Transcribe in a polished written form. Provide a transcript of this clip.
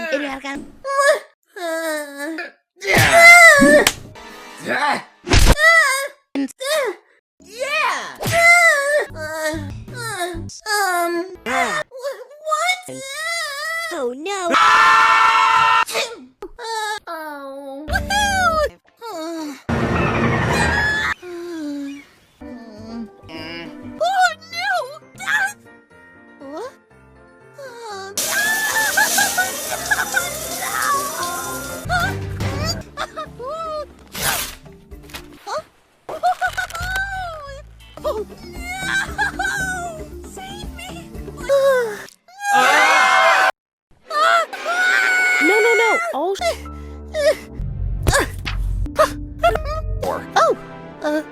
Biarkan. What? Oh no. Oh. Oh no! What? Oh no! Save me! No. Oh. Oh!